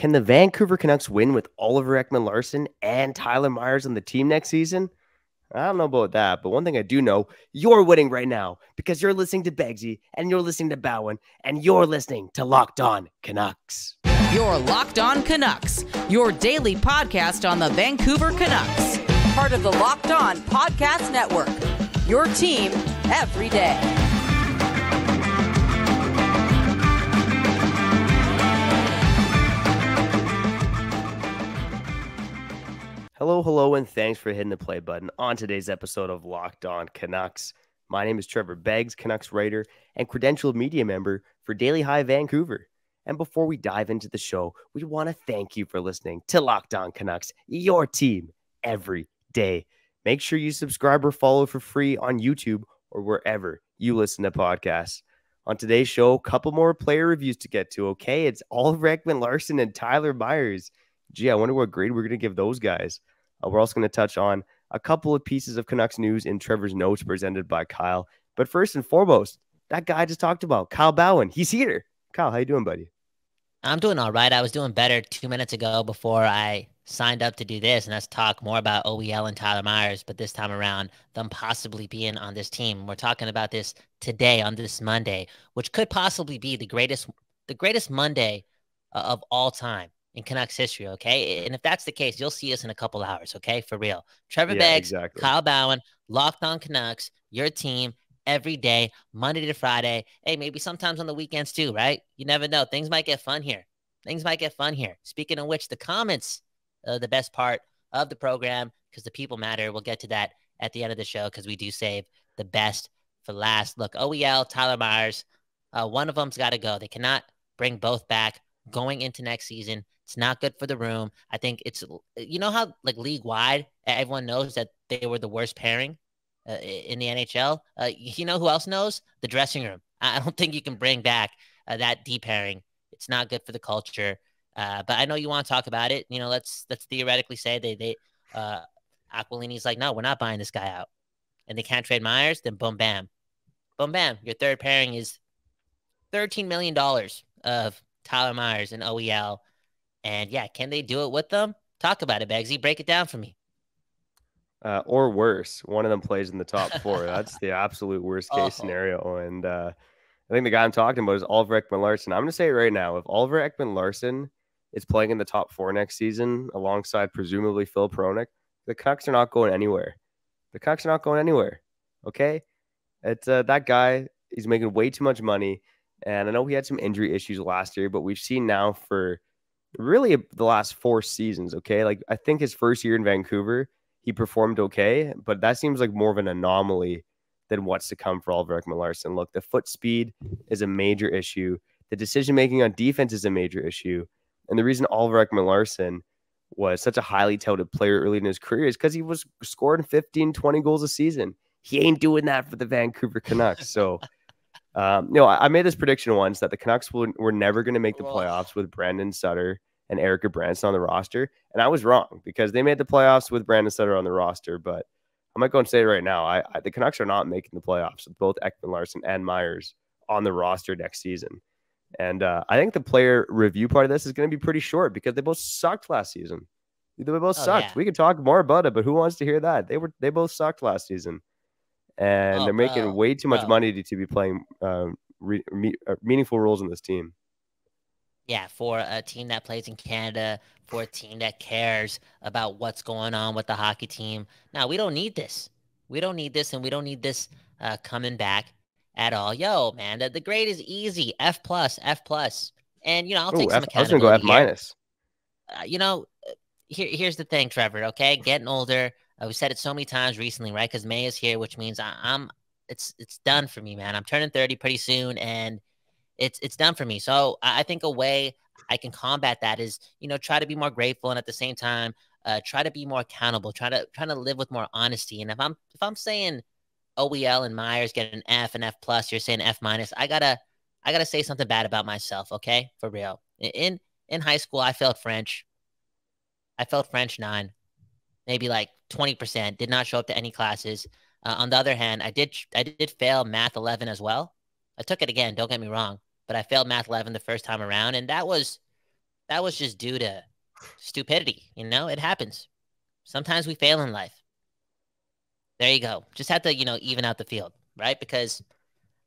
Can the Vancouver Canucks win with Oliver Ekman-Larsson and Tyler Myers on the team next season? I don't know about that, but one thing I do know, you're winning right now because you're listening to Begsy and you're listening to Bowen and you're listening to Locked On Canucks. You're Locked On Canucks, your daily podcast on the Vancouver Canucks. Part of the Locked On Podcast Network, your team every day. Hello, and thanks for hitting the play button on today's episode of Locked On Canucks. My name is Trevor Beggs, Canucks writer and credentialed media member for Daily Hive Vancouver. And before we dive into the show, we want to thank you for listening to Locked On Canucks, your team every day. Make sure you subscribe or follow for free on YouTube or wherever you listen to podcasts. On today's show, a couple more player reviews to get to, okay? It's Oliver Ekman-Larsson and Tyler Myers. Gee, I wonder what grade we're going to give those guys. We're also going to touch on a couple of pieces of Canucks news in Trevor's notes presented by Kyle. But first and foremost, that guy I just talked about, Kyle Bowen, he's here. Kyle, how you doing, buddy? I'm doing all right. I was doing better 2 minutes ago before I signed up to do this, and let's talk more about OEL and Tyler Myers, but this time around, them possibly being on this team. We're talking about this today on this Monday, which could possibly be the greatest Monday of all time in Canucks history, okay? And if that's the case, you'll see us in a couple hours, okay? For real. Trevor Beggs, exactly. Kyle Bowen, Locked On Canucks, your team every day, Monday to Friday. Hey, maybe sometimes on the weekends too, right? You never know. Things might get fun here. Speaking of which, the comments, the best part of the program, because the people matter. We'll get to that at the end of the show because we do save the best for last. Look, OEL, Tyler Myers, one of them's got to go. They cannot bring both back going into next season. It's not good for the room. I think it's, you know how like league-wide, everyone knows that they were the worst pairing in the NHL. You know who else knows? The dressing room. I don't think you can bring back that deep pairing. It's not good for the culture. But I know you want to talk about it. You know, let's theoretically say Aquilini's like, no, we're not buying this guy out. And they can't trade Myers, then boom, bam. Boom, bam. Your third pairing is $13 million of Tyler Myers and OEL. And yeah, can they do it with them? Talk about it, Beggsy. Break it down for me. Or worse, one of them plays in the top four. That's the absolute worst case scenario. And I think the guy I'm talking about is Oliver Ekman-Larsson. I'm going to say it right now. If Oliver Ekman-Larsson is playing in the top four next season alongside presumably Phil Hronek, the Canucks are not going anywhere. Okay? It's that guy, he's making way too much money. And I know he had some injury issues last year, but we've seen now for really the last 4 seasons, okay? Like, I think his first year in Vancouver, he performed okay, but that seems like more of an anomaly than what's to come for Oliver Ekman-Larsson. Look, the foot speed is a major issue. The decision-making on defense is a major issue. And the reason Oliver Ekman-Larsson was such a highly touted player early in his career is because he was scoring 15, 20 goals a season. He ain't doing that for the Vancouver Canucks. So, I made this prediction once that the Canucks were never going to make the playoffs with Brandon Sutter and Erica Branson on the roster. And I was wrong because they made the playoffs with Brandon Sutter on the roster. But I might go and say it right now. The Canucks are not making the playoffs with both Ekman-Larsson and Myers on the roster next season. And I think the player review part of this is going to be pretty short because they both sucked last season. They both sucked. Yeah. We could talk more about it, but who wants to hear that? They both sucked last season. And they're making way too much money to be playing meaningful roles in this team. Yeah, for a team that plays in Canada, for a team that cares about what's going on with the hockey team. Now, we don't need this. And we don't need this coming back at all. Yo, man, the grade is easy. F+. And, you know, I'll take some accountability. I was going to go F-. Here's the thing, Trevor, okay? Getting older. We said it so many times recently, right? Because May is here, which means it's done for me, man. I'm turning 30 pretty soon, and it's done for me. So I think a way I can combat that is, you know, try to be more grateful, and at the same time, try to be more accountable. Try to live with more honesty. And if I'm saying OEL and Myers get an F and F+, you're saying F-. I gotta say something bad about myself, okay? For real. In high school, I failed French. 9. Maybe like 20%, did not show up to any classes. On the other hand, I did fail Math 11 as well. I took it again, don't get me wrong, but I failed Math 11 the first time around, and that was that was just due to stupidity. You know, it happens. Sometimes we fail in life. There you go. Just have to, even out the field, right? Because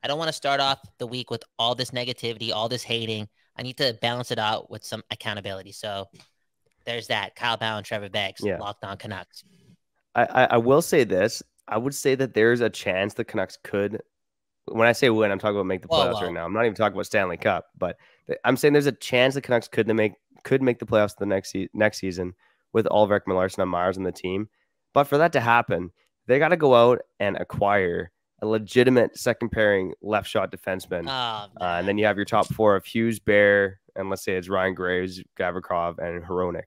I don't want to start off the week with all this negativity, all this hating. I need to balance it out with some accountability. So there's that. Kyle Bauer and Trevor Beggs, Locked On Canucks. I will say this. I would say that there's a chance the Canucks could. When I say win, I'm talking about make the playoffs right now. I'm not even talking about Stanley Cup, but I'm saying there's a chance the Canucks could make the playoffs the next season with Ulrich, Ekman-Larsson, and Myers on the team. But for that to happen, they got to go out and acquire a legitimate second pairing left shot defenseman. And then you have your top four of Hughes, Bear, and let's say it's Ryan Graves, Gavrikov, and Hronek.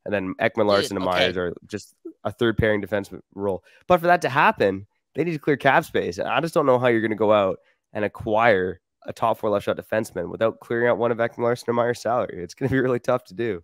And then Ekman-Larsson and Myers are just a third pairing defenseman role. But for that to happen, they need to clear cap space. And I just don't know how you're going to go out and acquire a top four left shot defenseman without clearing out one of Ekman-Larsson or Myers' salary. It's going to be really tough to do.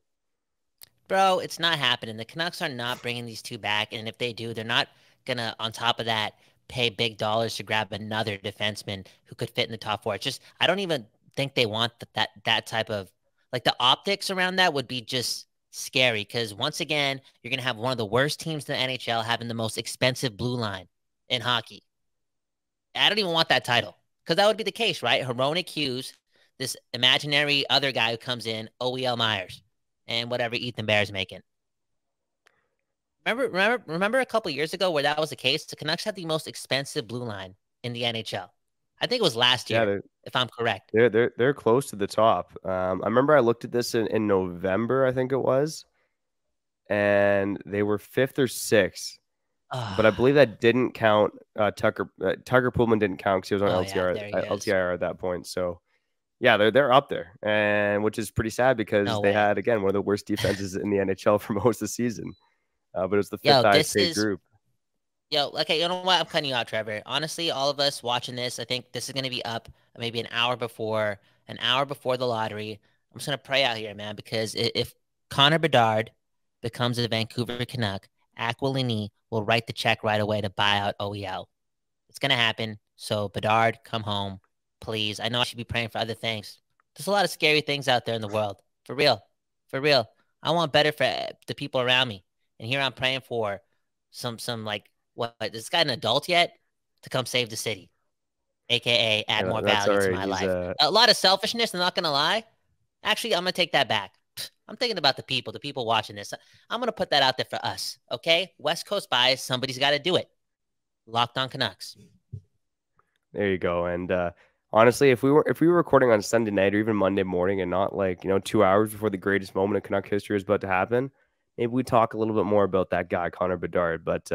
Bro, it's not happening. The Canucks are not bringing these two back. And if they do, they're not going to, on top of that, pay big dollars to grab another defenseman who could fit in the top four. It's just, I don't even think they want that type of, like, the optics around that would be just scary. Because once again, you're going to have one of the worst teams in the NHL having the most expensive blue line in hockey. I don't even want that title, because that would be the case, right? Hronek, Hughes, this imaginary other guy who comes in, OEL Myers, and whatever Ethan Bear's making. Remember a couple years ago where that was the case? The Canucks had the most expensive blue line in the NHL. I think it was last year, if I'm correct. They're close to the top. I remember I looked at this in November, I think it was, and they were 5th or 6th. But I believe that didn't count. Tucker Poolman didn't count because he was on LTIR at that point. So, yeah, they're up there, and which is pretty sad because they had, again, one of the worst defenses in the NHL for most of the season. But it was the 5th highest paid group. Okay, you know what? I'm cutting you out, Trevor. Honestly, all of us watching this, I think this is going to be up maybe an hour before the lottery. I'm just going to pray out here, man, because if Connor Bedard becomes a Vancouver Canuck, Aquilini will write the check right away to buy out OEL. It's going to happen. So, Bedard, come home, please. I know I should be praying for other things. There's a lot of scary things out there in the world. For real. For real. I want better for the people around me. And here I'm praying for some like, what, is this guy an adult yet? To come save the city. AKA add more value to my life. A lot of selfishness, I'm not going to lie. Actually, I'm going to take that back. I'm thinking about the people watching this. I'm going to put that out there for us, okay? West Coast bias, somebody's got to do it. Locked On Canucks. There you go. And honestly, if we were recording on Sunday night or even Monday morning and not 2 hours before the greatest moment in Canuck history is about to happen, maybe we talk a little bit more about that guy, Connor Bedard. But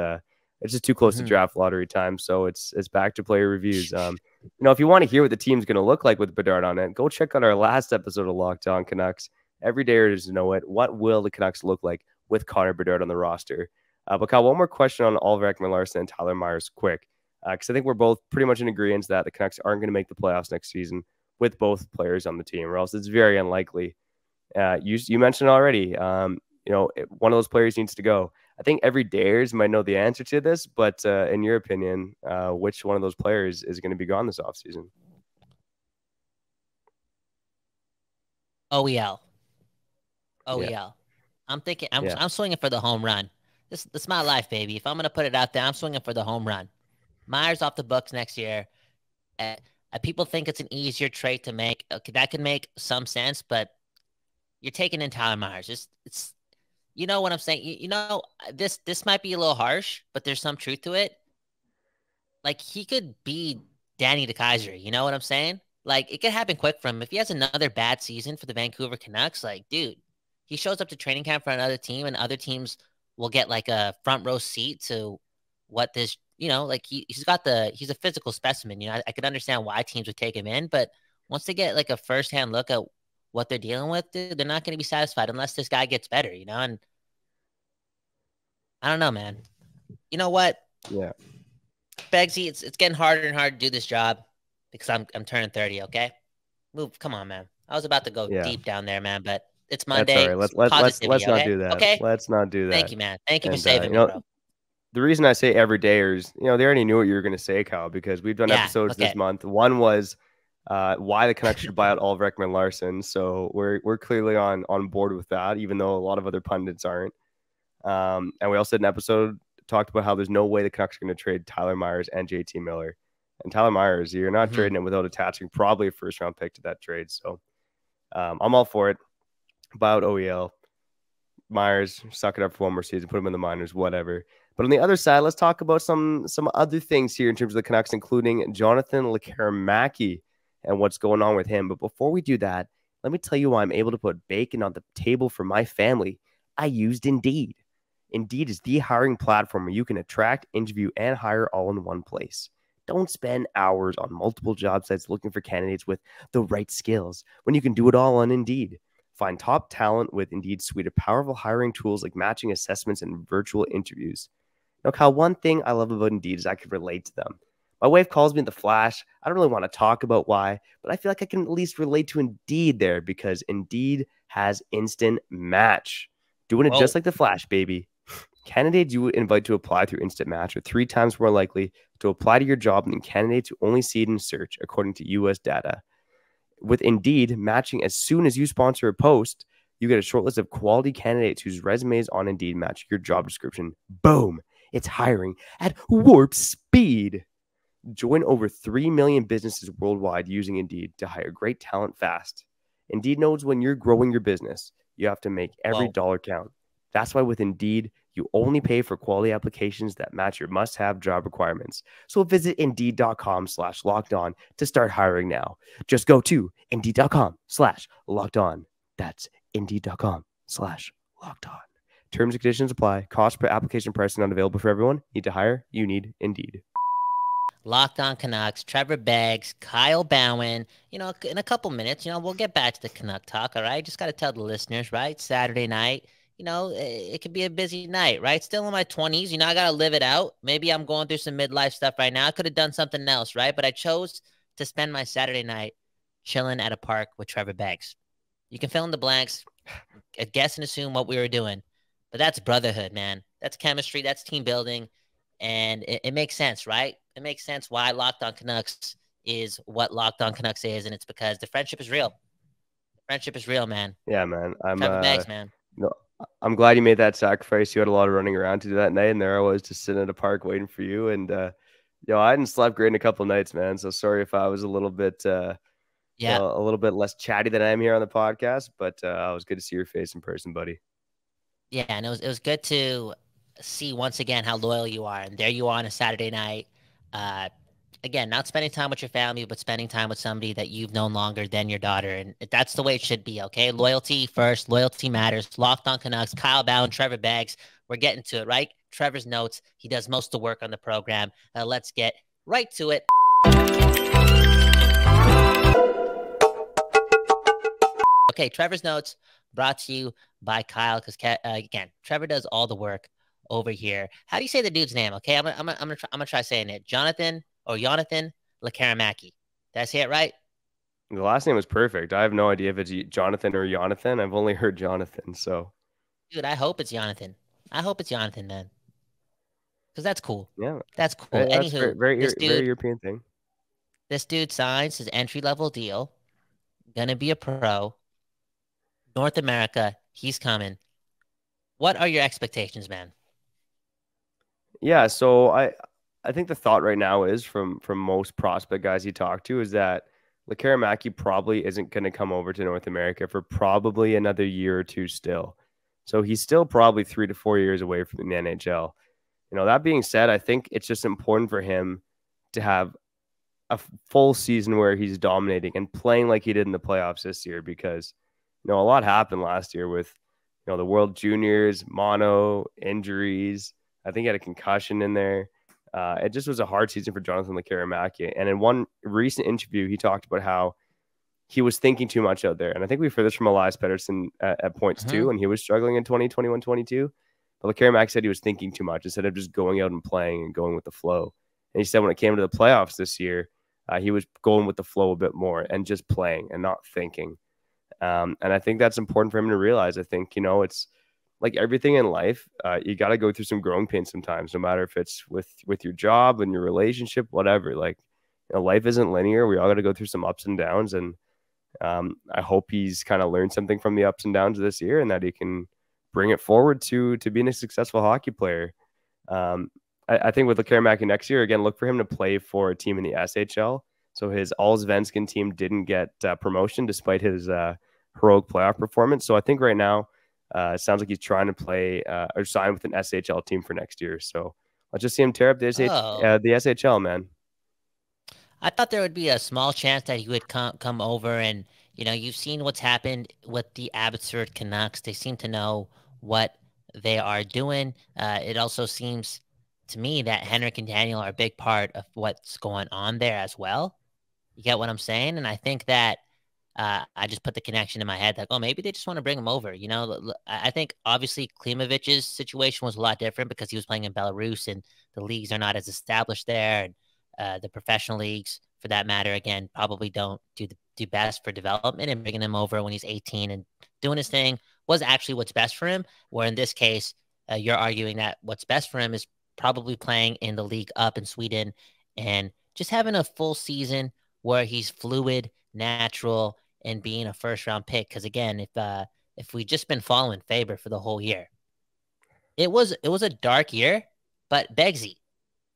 it's just too close to draft lottery time, so it's back to player reviews. If you want to hear what the team's going to look like with Bedard on it, go check out our last episode of Locked On Canucks. Every day is to know it. What will the Canucks look like with Connor Bedard on the roster? But Kyle, one more question on Ulrich, Ekman-Larsson, and Tyler Myers quick. Because I think we're both pretty much in agreement that the Canucks aren't going to make the playoffs next season with both players on the team, or else it's very unlikely. You mentioned already, one of those players needs to go. I think every Dares might know the answer to this, but in your opinion, which one of those players is going to be gone this offseason? OEL. I'm thinking. I'm swinging for the home run. This is my life, baby. If I'm gonna put it out there, I'm swinging for the home run. Myers off the books next year. People think it's an easier trade to make. Okay, that could make some sense, but you're taking in Tyler Myers. It's you know what I'm saying. This might be a little harsh, but there's some truth to it. Like, he could be Danny DeKeyser. You know what I'm saying? Like, it could happen quick for him. If he has another bad season for the Vancouver Canucks, like, dude, he shows up to training camp for another team, and other teams will get like a front row seat to what this, he's a physical specimen. I could understand why teams would take him in, but once they get like a firsthand look at what they're dealing with, dude, they're not going to be satisfied unless this guy gets better, and I don't know, man. You know what? Yeah. Begsy, it's getting harder and harder to do this job because I'm turning 30, okay? Come on, man. I was about to go deep down there, man, but it's Monday. That's all right. Let's not do that. Okay. Let's not do that. Thank you, man. Thank you for saving me, bro. The reason I say every day is, they already knew what you were going to say, Kyle, because we've done episodes this month. One was why the Canucks should buy out all of Ekman Larson. So we're clearly on board with that, even though a lot of other pundits aren't. And we also did an episode talked about how there's no way the Canucks are going to trade Tyler Myers and JT Miller. And Tyler Myers, you're not trading it without attaching probably a first round pick to that trade. So I'm all for it. Buy out OEL. Myers, suck it up for one more season, put him in the minors, whatever. But on the other side, let's talk about some other things here in terms of the Canucks, including Jonathan Lekkerimaki and what's going on with him. But before we do that, let me tell you why I'm able to put bacon on the table for my family. I used Indeed. Indeed is the hiring platform where you can attract, interview, and hire all in one place. Don't spend hours on multiple job sites looking for candidates with the right skills when you can do it all on Indeed. Find top talent with Indeed's suite of powerful hiring tools like matching assessments and virtual interviews. Now, Kyle, one thing I love about Indeed is I can relate to them. My wife calls me the Flash. I don't really want to talk about why, but I feel like I can at least relate to Indeed there because Indeed has instant match. Doing it just like the Flash, baby. Candidates you would invite to apply through Instant Match are 3 times more likely to apply to your job than candidates who only see it in search, according to U.S. data. With Indeed matching as soon as you sponsor a post, you get a short list of quality candidates whose resumes on Indeed match your job description. Boom! It's hiring at warp speed. Join over 3 million businesses worldwide using Indeed to hire great talent fast. Indeed knows when you're growing your business, you have to make every dollar count. That's why with Indeed, you only pay for quality applications that match your must-have job requirements. So visit Indeed.com/lockedon to start hiring now. Just go to Indeed.com/lockedon. That's Indeed.com/lockedon. Terms and conditions apply. Cost per application price not available for everyone. Need to hire? You need Indeed. Locked On Canucks, Trevor Beggs, Kyle Bowen. In a couple minutes, we'll get back to the Canuck talk, all right? Just got to tell the listeners, right? Saturday night. It could be a busy night, right? Still in my 20s. I got to live it out. Maybe I'm going through some midlife stuff right now. I could have done something else, right? But I chose to spend my Saturday night chilling at a park with Trevor Beggs. You can fill in the blanks, guess and assume what we were doing. But that's brotherhood, man. That's chemistry. That's team building. And it makes sense, right? It makes sense why Locked On Canucks is what Locked On Canucks is. And it's because the friendship is real. The friendship is real, man. Yeah, man. Trevor Beggs, man. I'm glad you made that sacrifice. You had a lot of running around to do that night, and there I was just sitting at a park waiting for you. And I hadn't slept great in a couple of nights, man. So sorry if I was a little bit, a little bit less chatty than I am here on the podcast. But it was good to see your face in person, buddy. Yeah, and it was good to see once again how loyal you are. And there you are on a Saturday night. Again, not spending time with your family, but spending time with somebody that you've known longer than your daughter. And that's the way it should be, okay? Loyalty first. Loyalty matters. Locked On Canucks, Kyle Bowen, Trevor Beggs. We're getting to it, right? Trevor's notes. He does most of the work on the program. Let's get right to it. Okay, Trevor's notes brought to you by Kyle because, again, Trevor does all the work over here. How do you say the dude's name, okay? I'm gonna try saying it. Jonathan Lekkerimaki. Did I say it right? The last name was perfect. I have no idea if it's Jonathan or Jonathan. I've only heard Jonathan, so. Dude, I hope it's Jonathan. I hope it's Jonathan, man. Because that's cool. Yeah. That's cool. That's Anywho, very European thing. This dude signs his entry-level deal. Gonna be a pro. North America, he's coming. What are your expectations, man? Yeah, so I think the thought right now is from most prospect guys you talk to is that Lekkerimaki probably isn't going to come over to North America for probably another year or two still. So he's still probably 3 to 4 years away from the NHL. That being said, I think it's just important for him to have a full season where he's dominating and playing like he did in the playoffs this year because, a lot happened last year with, the World Juniors, mono, injuries. I think he had a concussion in there. It just was a hard season for Jonathan Lekkerimaki. And in one recent interview, he talked about how he was thinking too much out there. And I think we've heard this from Elias Pettersson at points too, and he was struggling in 2021-22. But Lekkerimaki said he was thinking too much instead of just going out and playing and going with the flow. And he said when it came to the playoffs this year, he was going with the flow a bit more and just playing and not thinking. And I think that's important for him to realize. I think, it's like everything in life, you got to go through some growing pains sometimes, no matter if it's with your job and your relationship, whatever. Like, life isn't linear. We all got to go through some ups and downs, and I hope he's kind of learned something from the ups and downs of this year, and that he can bring it forward to being a successful hockey player. I think with Lekkerimäki next year, again, look for him to play for a team in the SHL. So his Allsvenskan team didn't get promotion despite his heroic playoff performance. So I think right now it sounds like he's trying to play or sign with an SHL team for next year. So let's just see him tear up the SHL, man. I thought there would be a small chance that he would come over, and you've seen what's happened with the Abbotsford Canucks. They seem to know what they are doing. It also seems to me that Henrik and Daniel are a big part of what's going on there as well. You get what I'm saying? And I think that I just put the connection in my head that, maybe they just want to bring him over. I think obviously Klimovic's situation was a lot different because he was playing in Belarus and the leagues are not as established there. And the professional leagues, for that matter, again, probably don't do best for development, and bringing him over when he's 18 and doing his thing was actually what's best for him. Where in this case, you're arguing that what's best for him is probably playing in the league up in Sweden and just having a full season where he's fluid, natural, and being a first-round pick. Because again, if we just been following Faber for the whole year, it was a dark year. But Beggsy,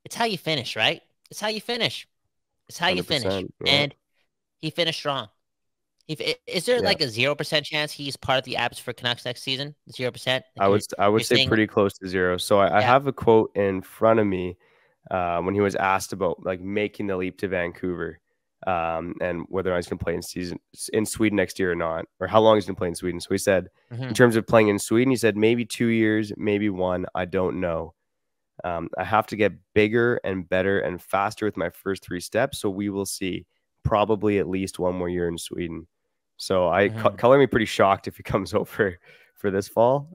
it's how you finish, right? It's how you finish. It's how you finish, yeah. And he finished strong. Is there like a 0% chance he's part of the Abbotsford Canucks next season? 0%. I would say pretty close to zero. So I have a quote in front of me when he was asked about like making the leap to Vancouver and whether or not he's going to play in Sweden next year or not, or how long he's going to play in Sweden. So he said, in terms of playing in Sweden, he said maybe 2 years, maybe one. I don't know. I have to get bigger and better and faster with my first 3 steps. So we will see. Probably at least 1 more year in Sweden. So color me pretty shocked if he comes over for this fall.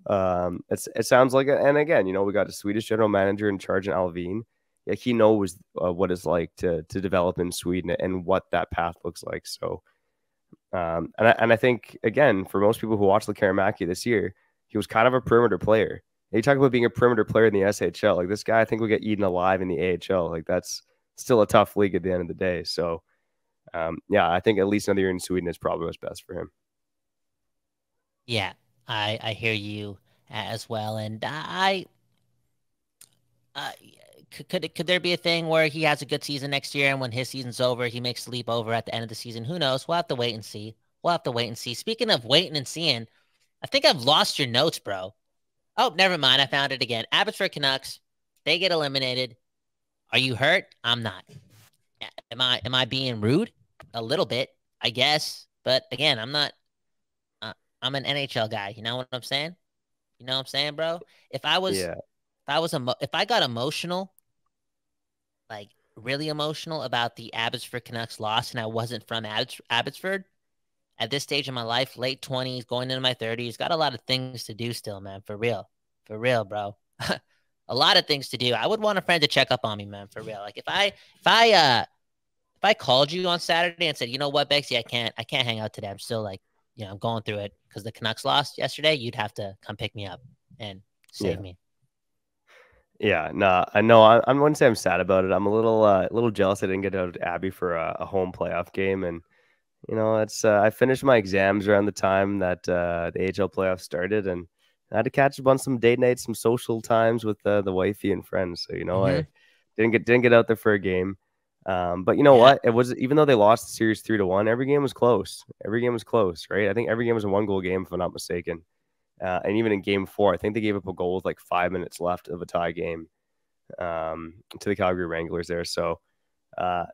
It sounds like and again, we got a Swedish general manager in charge in Alvin. Yeah, he knows what it's like to develop in Sweden and what that path looks like. So, and I think again, for most people who watched Lekkerimäki this year, he was kind of a perimeter player. You talk about being a perimeter player in the SHL. Like this guy, I think will get eaten alive in the AHL. Like that's still a tough league at the end of the day. So. I think at least another year in Sweden is probably what's best for him. Yeah, I hear you as well. And could there be a thing where he has a good season next year, and when his season's over, he makes the leap over at the end of the season? Who knows? We'll have to wait and see. Speaking of waiting and seeing, I think I've lost your notes, bro. Oh, never mind. I found it again. Abbotsford Canucks, they get eliminated. Are you hurt? I'm not. Am I being rude? A little bit, I guess. But again, I'm not. I'm an NHL guy. You know what I'm saying? You know what I'm saying, bro? If I got emotional, like really emotional about the Abbotsford Canucks loss, and I wasn't from Abbotsford at this stage of my life, late 20s, going into my 30s, got a lot of things to do still, man. For real, bro. A lot of things to do. I would want a friend to check up on me, man. For real. Like if I called you on Saturday and said, you know what, Bexy, I can't hang out today. I'm still like, I'm going through it because the Canucks lost yesterday. You'd have to come pick me up and save me. Yeah, no, I know. I wouldn't say I'm sad about it. I'm a little jealous I didn't get out to Abbey for a home playoff game, and it's I finished my exams around the time that the AHL playoffs started, and I had to catch up on some date nights, some social times with the wifey and friends. So I didn't get out there for a game. But what? It was, even though they lost the series 3-1, every game was close. Right? I think every game was a 1-goal game, if I'm not mistaken. And even in game 4, I think they gave up a goal with like 5 minutes left of a tie game to the Calgary Wranglers there. So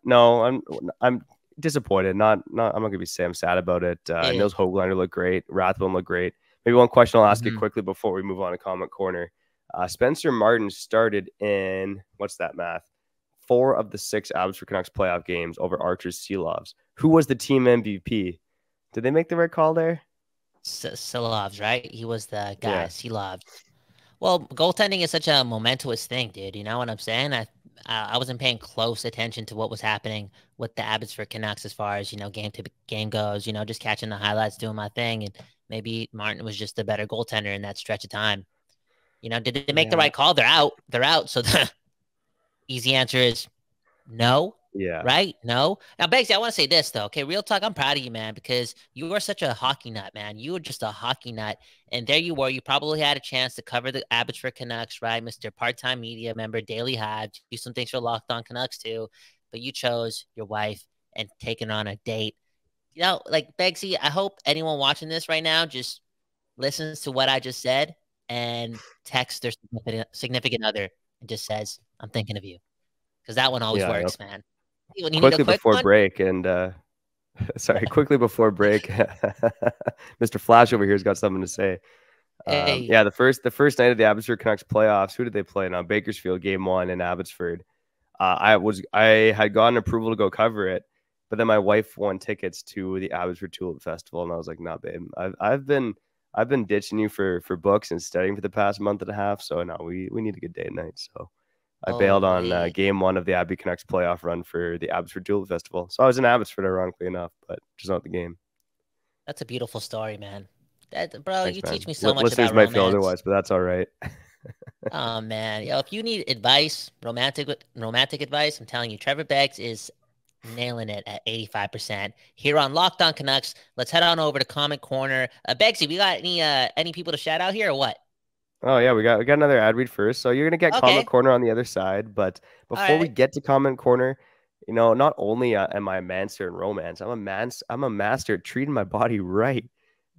no, I'm disappointed. I'm not gonna say I'm sad about it. Nils Höglander looked great. Rathbone looked great. Maybe one question I'll ask you quickly before we move on to comment corner. Spencer Martin started in, what's that math? 4 of the 6 Abbotsford Canucks playoff games over Arturs Silovs. Who was the team MVP? Did they make the right call there? Silovs, right? He was the guy. Yeah. Silovs. Well, goaltending is such a momentous thing, dude. You know what I'm saying? I wasn't paying close attention to what was happening with the Abbotsford Canucks as far as, game to game goes, just catching the highlights, doing my thing. And maybe Martin was just a better goaltender in that stretch of time. Did they make the right call? They're out. So the easy answer is no. Yeah. Right? No. Now, Beggsy, I want to say this though. Okay, real talk. I'm proud of you, man, because you were such a hockey nut, man. You were just a hockey nut, and there you were. You probably had a chance to cover the Abbotsford Canucks, right, Mister Part-Time Media Member, Daily Hive, do some things for Locked On Canucks too, but you chose your wife and taken on a date. You know, like Beggsy, I hope anyone watching this right now just listens to what I just said and texts their significant other and just says, "I'm thinking of you," because that one always Yeah. works, man. When you need a Quickly quick before one, break, and quickly before break, Mr. Flash over here's got something to say. hey, Yeah, the first night of the Abbotsford Canucks playoffs, who did they play now? Bakersfield, game 1 in Abbotsford. I had gotten approval to go cover it, but then my wife won tickets to the Abbotsford Tulip Festival, and I was like, "Nah, babe, I've been ditching you for books and studying for the past month and a half, so no, we need a good date night." So I bailed on holy, game 1 of the Abbey Canucks playoff run for the Abbotsford Tulip Festival. So I was in Abbotsford, ironically enough, but just not the game. that's a beautiful story, man. That, bro, Thanks, you teach man. me so much Listeners about might feel romance. otherwise, but that's all right. Oh man, yo, if you need advice, romantic advice, I'm telling you, Trevor Beggs is nailing it at 85% here on Locked On Canucks. Let's head on over to Comment Corner. Beggsy, we got any people to shout out here or what? Oh yeah, we got another ad read first. So you're gonna get comment Okay, corner on the other side, but all before we right. get to comment corner, not only am I a master in romance, I'm a master at treating my body right,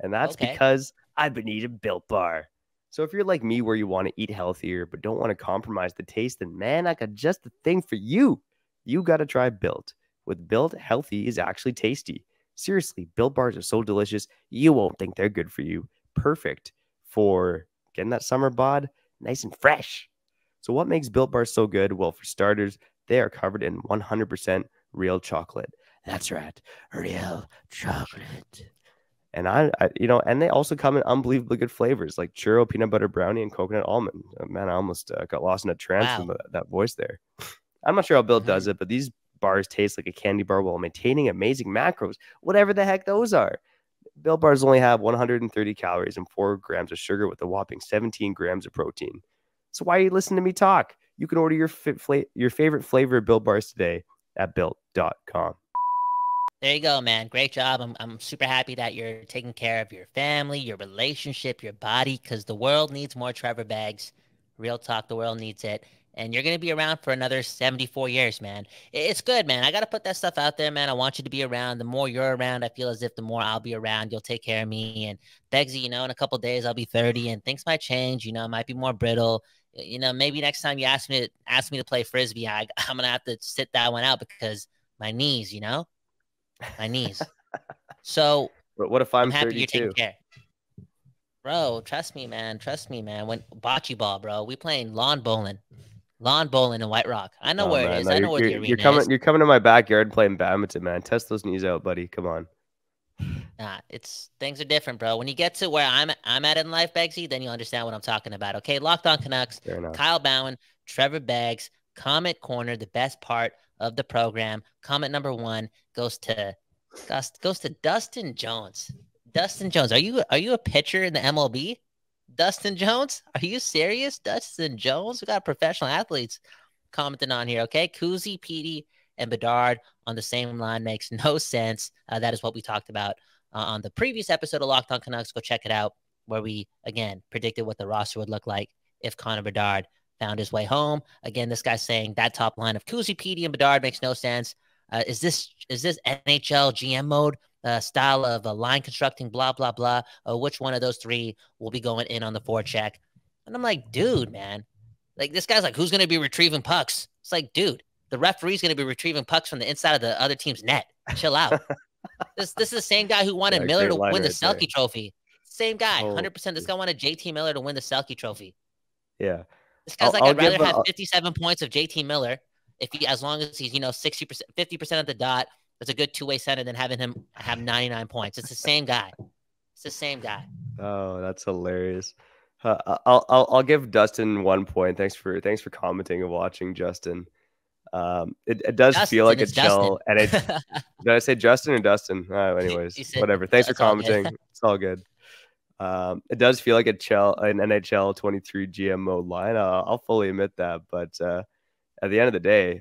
and that's Okay. because I've been eating Built Bar. So if you're like me, where you want to eat healthier but don't want to compromise the taste, then man, I got just the thing for you. You got to try Built. With Built, healthy is actually tasty. Seriously, Built Bars are so delicious, you won't think they're good for you. Perfect for getting that summer bod nice and fresh. So, what makes Built Bars so good? Well, for starters, they are covered in 100% real chocolate. That's right, real chocolate. And and they also come in unbelievably good flavors like churro, peanut butter brownie, and coconut almond. Man, I almost got lost in a trance from Wow. that voice there. I'm not sure how Built Hmm. does it, but these bars taste like a candy bar while maintaining amazing macros, whatever the heck those are. Built bars only have 130 calories and 4 grams of sugar with a whopping 17 grams of protein. So why are you listening to me talk? You can order your favorite flavor of Built bars today at built.com. There you go, man. Great job. I'm super happy that you're taking care of your family, your relationship, your body, because the world needs more Trevor Bags. Real talk, the world needs it. And you're gonna be around for another 74 years, man. It's good, man. I gotta put that stuff out there, man. I want you to be around. The more you're around, I feel as if the more I'll be around. You'll take care of me. And Begsy, in a couple of days I'll be 30 and things might change, it might be more brittle. Maybe next time you ask me to play frisbee, I'm gonna have to sit that one out because my knees. My knees. So But what if I'm I'm happy you're taking 32? care. Bro, trust me, man. Trust me, man. When bocce ball, bro, we playing lawn bowling. Lawn bowling in White Rock. I know Oh where it man, is. no, I know where the you're arena is. coming to my backyard playing badminton, man. Test those knees out, buddy. Come on. Nah, it's things are different, bro. When you get to where I'm at in life, Begsy, then you'll understand what I'm talking about. Okay, Locked On Canucks, Fair enough. Kyle Bowen, Trevor Beggs, Comment Corner, the best part of the program. Comment number 1 goes to Dustin Jones. Dustin Jones, are you a pitcher in the MLB? Dustin Jones, are you serious? Dustin Jones, we got professional athletes commenting on here. Okay, Kuzi, Petey, and Bedard on the same line makes no sense. That is what we talked about on the previous episode of Locked On Canucks. Go check it out, where we again predicted what the roster would look like if Connor Bedard found his way home. Again, this guy's saying that top line of Kuzi, Petey, and Bedard makes no sense. Is this NHL GM mode style of line constructing, blah, blah, blah? Which one of those 3 will be going in on the forecheck? And I'm like, dude, man. Like, this guy's like, who's going to be retrieving pucks? It's like, dude, the referee's going to be retrieving pucks from the inside of the other team's net. Chill out. This is the same guy who wanted Miller Great to line win the right there. Selke trophy. Same guy, Oh, 100%. This guy wanted JT Miller to win the Selke trophy. yeah. This guy's like, I'll I'd rather give, have 57 points of JT Miller as long as he's 60%, 50% at the dot. It's a good two-way center than having him have 99 points. It's the same guy. It's the same guy. Oh, that's hilarious. I'll give Dustin 1 point. Thanks for commenting and watching, Justin. It does Justin, feel like a it's chill, and it Justin. did I say Justin or Dustin? Anyways, You said- whatever. Thanks for it's all good. commenting. It's all good. It does feel like an NHL 23 GM mode line. I'll fully admit that, but at the end of the day,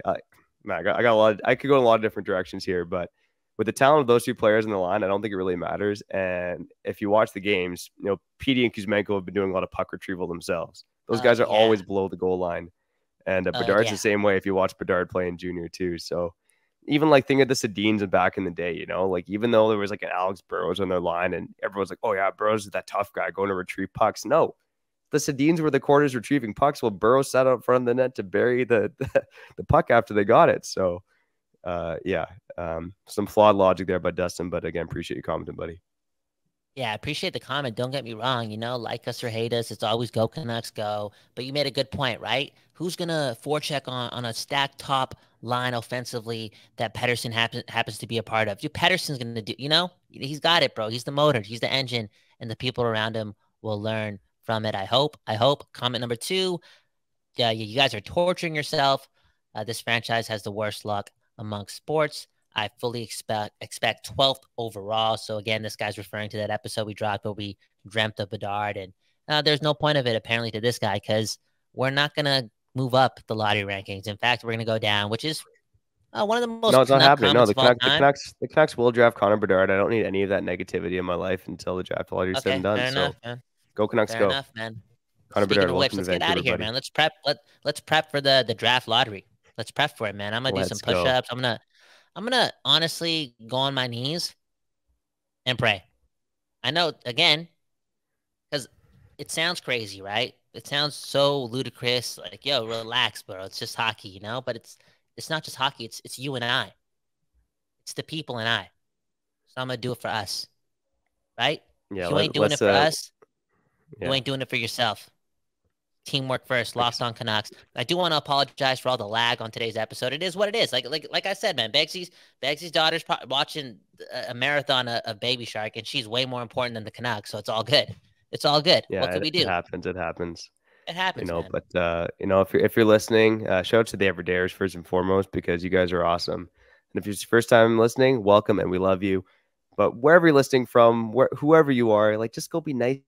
man, I got a lot. I could go in a lot of different directions here, but with the talent of those two players in the line, I don't think it really matters. And if you watch the games, Petey and Kuzmenko have been doing a lot of puck retrieval themselves. Those guys are always below the goal line. And Bedard's the same way if you watch Bedard play in junior too. So even like think of the Sedins and back in the day, like even though there was like an Alex Burrows on their line and everyone's like, oh yeah, Burrows is that tough guy going to retrieve pucks. No, the Sedins were the corners retrieving pucks while Burrows sat out front of the net to bury the puck after they got it. So some flawed logic there by Dustin, but again, appreciate you commenting, buddy. Yeah, I appreciate the comment. Don't get me wrong. Like us or hate us, it's always go Canucks go. But you made a good point, right? Who's going to forecheck on a stacked top line offensively that Pettersson happens to be a part of? Pettersson's going to do, he's got it, bro. He's the motor. He's the engine. And the people around him will learn from it. I hope. Comment number 2. Yeah, you guys are torturing yourself. This franchise has the worst luck amongst sports. I fully expect 12th overall. So again, this guy's referring to that episode we dropped where we dreamt of Bedard. And there's no point of it apparently to this guy because we're not going to move up the lottery rankings. In fact, we're going to go down, which is one of the most. No, it's not happening. No, the Canucks will draft Connor Bedard. I don't need any of that negativity in my life until the draft lottery is said and done. So go Canucks, go. Enough, man. Connor Bedard, let's get out of here, man. Let's prep. Let's prep for the draft lottery. Let's prep for it, man. I'm gonna do some push-ups. I'm gonna honestly go on my knees and pray. I know, again, because it sounds crazy, right? It sounds so ludicrous. Like, yo, relax, bro. It's just hockey, But it's not just hockey. It's you and I. It's the people and I. So I'm gonna do it for us, right? Yeah. If you ain't doing it for us, you ain't doing it for yourself. Teamwork first, Locked On Canucks. I do want to apologize for all the lag on today's episode. It is what it is. Like I said, man, Begsy's daughter's watching a marathon of Baby Shark, and she's way more important than the Canucks, so it's all good. It's all good. Yeah, what can we do? It happens. It happens. Man. But if you're listening, shout out to the Everydayers first and foremost because you guys are awesome. And if it's your first time listening, welcome and we love you. But wherever you're listening from, whoever you are, just go be nice.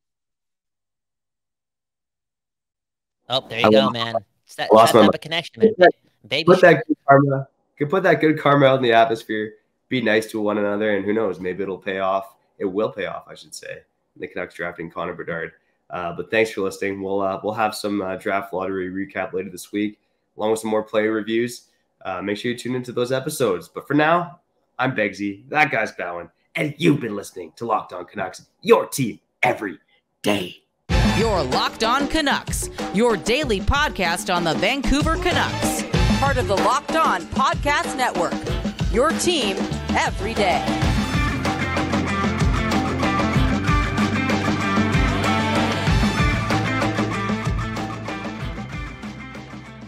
Oh, there you go, man. It's that type of connection, man. Baby, put that good karma. You can put that good karma out in the atmosphere. Be nice to one another, and who knows? Maybe it'll pay off. It will pay off, I should say. The Canucks drafting Connor Bedard. But thanks for listening. We'll have some draft lottery recap later this week, along with some more player reviews. Make sure you tune into those episodes. But for now, I'm Begsy. That guy's Bowen, and you've been listening to Locked On Canucks, your team every day. You're Locked On Canucks, your daily podcast on the Vancouver Canucks. Part of the Locked On Podcast Network, your team every day.